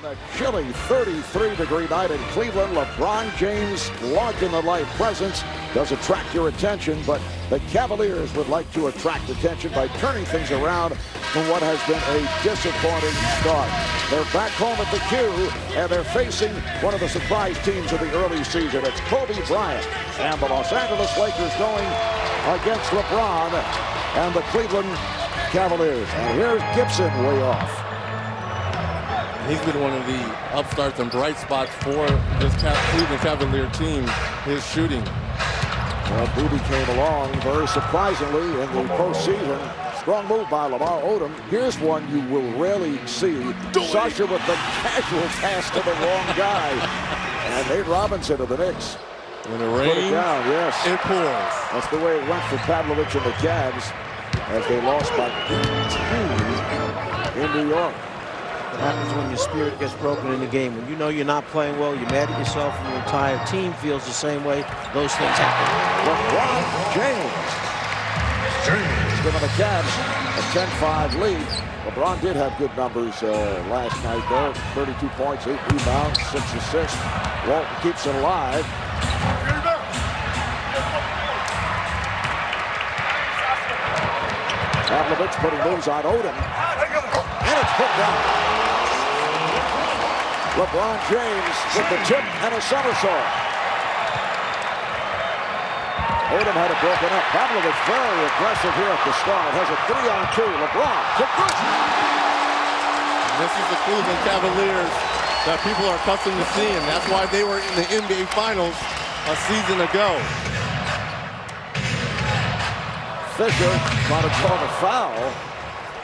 A chilly 33-degree night in Cleveland. LeBron James' larger-than-life presence does attract your attention, but the Cavaliers would like to attract attention by turning things around from what has been a disappointing start. They're back home at the Q, and they're facing one of the surprise teams of the early season. It's Kobe Bryant and the Los Angeles Lakers going against LeBron and the Cleveland Cavaliers. And here's Gibson way off. He's been one of the upstarts and bright spots for this Cleveland Cavalier team, his shooting. Well, Booby came along very surprisingly in the postseason. Strong move by Lamar Odom. Here's one you will rarely see. Sasha with the casual pass to the wrong guy. And Nate Robinson of the Knicks. When it rains, put it down, yes. It pours. That's the way it went for Pavlovich and the Cavs as they lost by 18 in New York. What happens when your spirit gets broken in the game? When you know you're not playing well, you're mad at yourself, and your entire team feels the same way. Those things happen. LeBron James giving the Cavs a 10-5 lead. LeBron did have good numbers last night, though. 32 points, 8 rebounds, 6 assists. Walton keeps it alive. Pavlovich putting moves on Odom. And it's put down. LeBron James with the tip and a somersault. Odom had it broken up. Pavlovich very aggressive here at the start. Has a 3-on-2. LeBron to good. This is the Cleveland Cavaliers that people are accustomed to seeing. That's why they were in the NBA Finals a season ago. Fisher trying to draw the foul.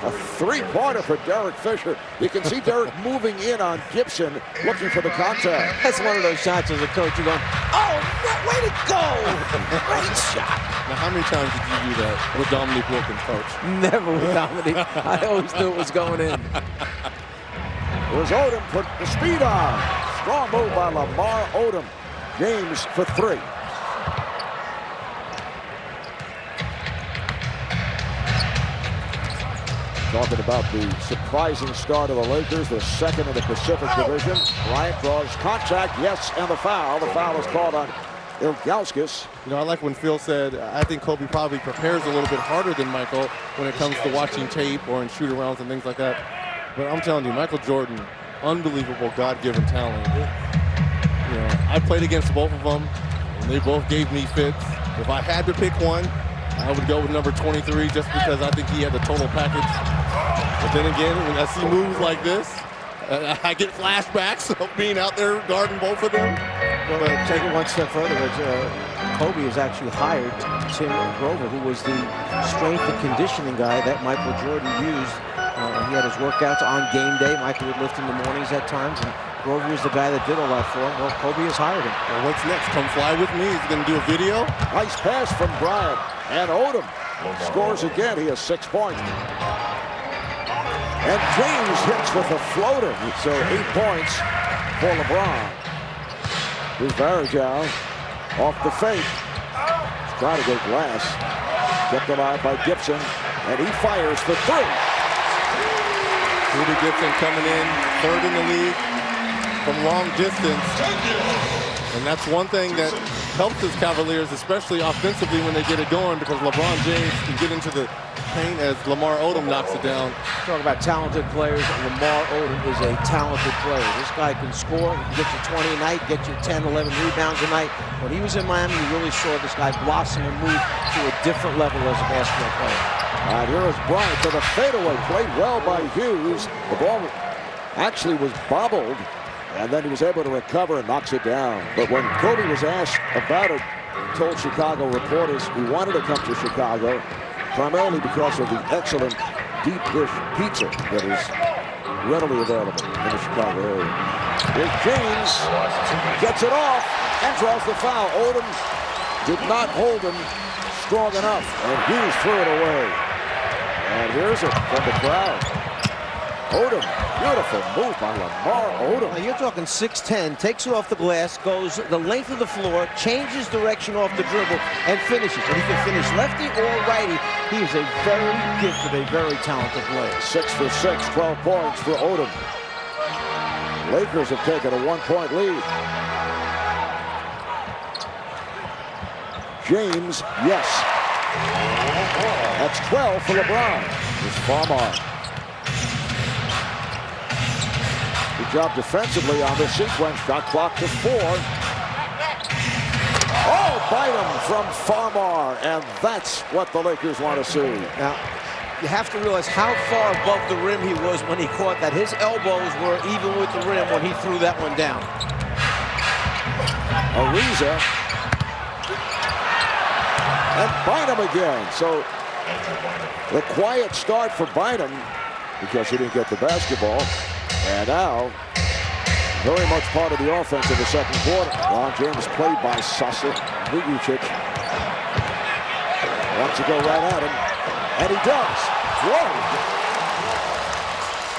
A three-pointer for Derek Fisher. You can see Derek moving in on Gibson, looking for the contact. That's one of those shots as a coach. You're going, oh, way to go. Great shot. Now, how many times did you do that with Dominique Wilkins, coach? Never with Dominique. I always knew it was going in. It was Odom put the speed on. Strong move by Lamar Odom. James for 3. Talking about the surprising start of the Lakers, the second in the Pacific Division. Bryant draws contact, yes, and the foul. The foul is called on Ilgauskas. You know, I like when Phil said, I think Kobe probably prepares a little bit harder than Michael when it comes to watching tape or in shoot-arounds and things like that. But I'm telling you, Michael Jordan, unbelievable God-given talent. You know, I played against both of them, and they both gave me fits. If I had to pick one, I would go with number 23 just because I think he had the total package. But then again, when I see moves like this, I get flashbacks of being out there guarding both of them. But take it one step further. Kobe has actually hired Tim Grover, who was the strength and conditioning guy that Michael Jordan used. He had his workouts on game day. Michael would lift in the mornings at times, and Grover was the guy that did all that for him. Well, Kobe has hired him. Well, what's next? Come fly with me. He's going to do a video. Nice pass from Bryant. And Odom scores again. He has 6 points. And James hits with a floater. So 8 points for LeBron. Here's Varejao off the fake. He's trying to go glass. Kept alive by Gibson. And he fires for 3. Rudy Gibson coming in, 3rd in the league from long distance. And that's one thing that helps his Cavaliers, especially offensively when they get it going, because LeBron James can get into the paint as Lamar Odom knocks it down. Talk about talented players. Lamar Odom is a talented player. This guy can score, he can get you 20 a night, get you 10, 11 rebounds a night. When he was in Miami, you really saw this guy blossom and move to a different level as a basketball player. And here is Bryant to the fadeaway. Played well by Hughes. The ball actually was bobbled, and then he was able to recover and knocks it down. But when Kobe was asked about it, he told Chicago reporters he wanted to come to Chicago primarily because of the excellent deep dish pizza that is readily available in the Chicago area. Here's James, gets it off and draws the foul. Odom did not hold him strong enough, and Hughes threw it away. And here's it from the crowd. Odom, beautiful move by Lamar Odom. Now you're talking 6'10", takes it off the glass, goes the length of the floor, changes direction off the dribble, and finishes. And he can finish lefty or righty. He is a very gifted, a very talented player. 6 for 6, 12 points for Odom. Lakers have taken a 1-point lead. James, yes. That's 12 for LeBron. It's Farmar. Good job defensively on this sequence. Shot clock to 4. Oh, Bynum from Farmar, and that's what the Lakers want to see. Now, you have to realize how far above the rim he was when he caught that. His elbows were even with the rim when he threw that one down. Ariza. And Bynum again. So the quiet start for Bynum because he didn't get the basketball. And now, very much part of the offense in the second quarter. Ron James played by Sasa Vujic. Wants to go right at him. And he does. Whoa.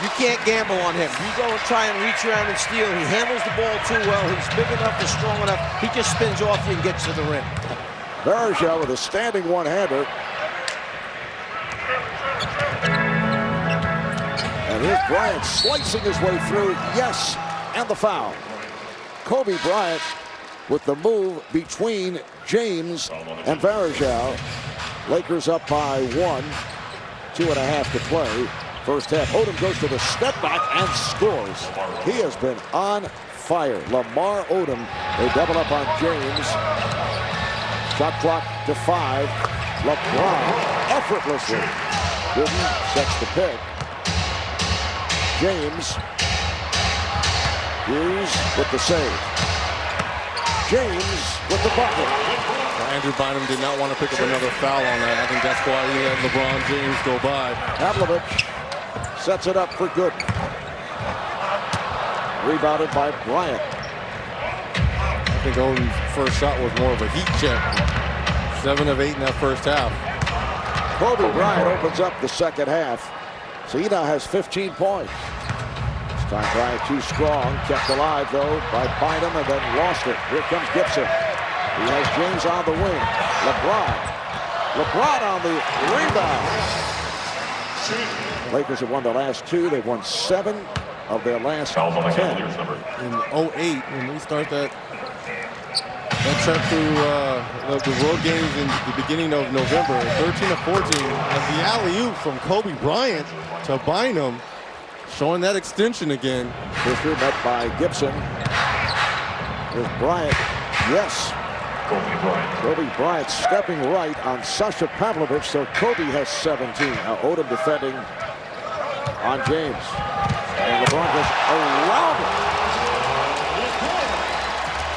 You can't gamble on him. You go and try and reach around and steal. He handles the ball too well. He's big enough and strong enough. He just spins off you and gets to the rim. Varejao with a standing one-hander. And here's Bryant slicing his way through. Yes, and the foul. Kobe Bryant with the move between James and Varejao. Lakers up by 1. 2.5 to play. First half. Odom goes to the step back and scores. He has been on fire. Lamar Odom. They double up on James. Shot clock to 5. LeBron effortlessly. Gooden sets the pick. James. Hughes with the save. James with the bucket. Andrew Bynum did not want to pick up another foul on that. I think that's why he let LeBron James go by. Pavlovich sets it up for good. Rebounded by Bryant. I think Odom's first shot was more of a heat check. 7 of 8 in that first half. Kobe Bryant opens up the second half. So he now has 15 points. This time Bryant too strong. Kept alive though by Bynum and then lost it. Here comes Gibson. He has James on the wing. LeBron on the rebound. Lakers have won the last 2. They've won 7 of their last 10. In 08, when we start that trip through the road games in the beginning of November, 13 of 14, and the alley-oop from Kobe Bryant to Bynum, showing that extension again. Fisher met by Gibson. Here's Bryant. Yes. Kobe Bryant stepping right on Sasha Pavlovich, so Kobe has 17. Now Odom defending on James. And LeBron goes around him.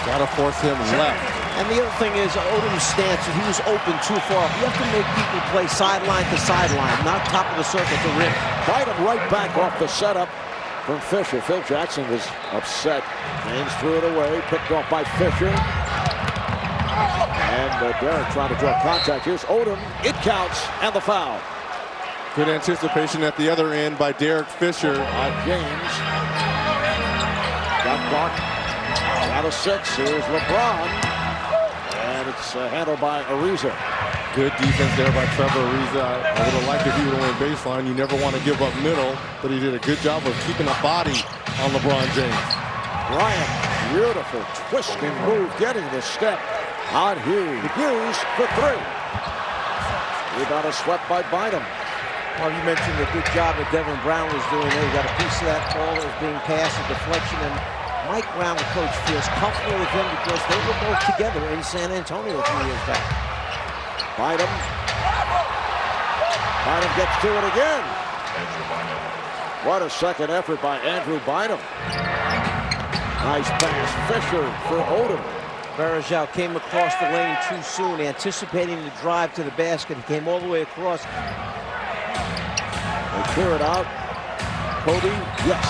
Gotta force him left. And the other thing is Odom's stance, he was open too far. You have to make people play sideline to sideline, not top of the circle to rim. Bynum right back off the setup from Fisher. Phil Jackson was upset. James threw it away, picked off by Fisher. And Derek trying to draw contact. Here's Odom. It counts, and the foul. Good anticipation at the other end by Derek Fisher. James. Got clock. Out of 6. Here's LeBron. And it's handled by Ariza. Good defense there by Trevor Ariza. I would have liked if he would have went baseline. You never want to give up middle, but he did a good job of keeping a body on LeBron James. Bryant, beautiful twisting move, getting the step on Hughes. Hughes for 3. Rebound is swept by Bynum. Well, you mentioned the good job that Devin Brown was doing there. He got a piece of that ball that was being passed, a deflection, and Mike Brown, the coach, feels comfortable with him because they were both together in San Antonio a few years back. Bynum. Bynum gets to it again. What a second effort by Andrew Bynum. Nice pass. Fisher for Odom. Varejao came across the lane too soon, anticipating the drive to the basket. He came all the way across. They clear it out. Kobe, yes.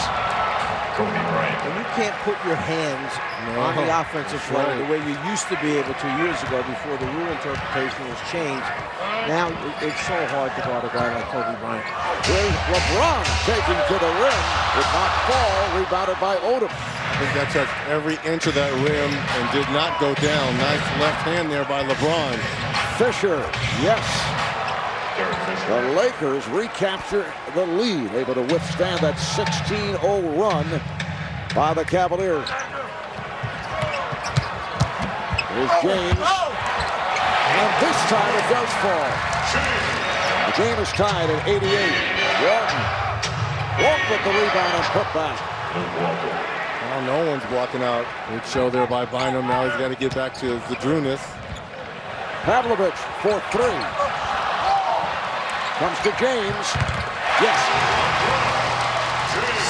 And you can't put your hands on the offensive play the way you used to be able to years ago before the rule interpretation was changed. Now it's so hard to guard a guy like Kobe Bryant. Here's LeBron taking to the rim. Did not fall. Rebounded by Odom. I think that touched every inch of that rim and did not go down. Nice left hand there by LeBron. Fisher, yes. The Lakers recapture the lead, able to withstand that 16-0 run by the Cavaliers. Here's James. And this time it does fall. The game is tied at 88. Walton with the rebound and put back. Well, no one's blocking out. Good show there by Bynum. Now he's got to get back to the Drewness. Pavlovich for three. Comes to James. Yes.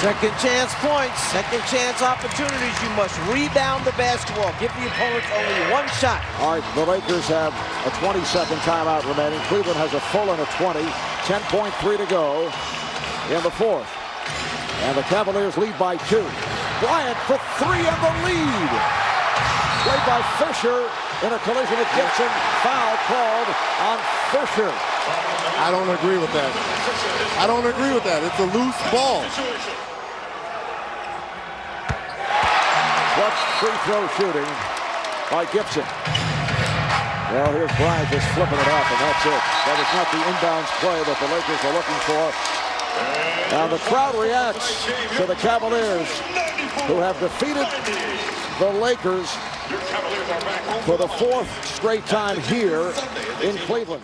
Second chance points, second chance opportunities. You must rebound the basketball. Give the opponents only one shot. All right, the Lakers have a 20-second timeout remaining. Cleveland has a full and a 20. 10.3 to go in the fourth. And the Cavaliers lead by 2. Bryant for 3 and the lead. Played by Fisher in a collision with Gibson. Foul called on Fisher. I don't agree with that. I don't agree with that. It's a loose ball. Clutch free throw shooting by Gibson. Well, here's Bryant just flipping it up, and that's it. That is not the inbounds play that the Lakers are looking for. Now the crowd reacts to the Cavaliers, who have defeated the Lakers for the 4th straight time here in Cleveland.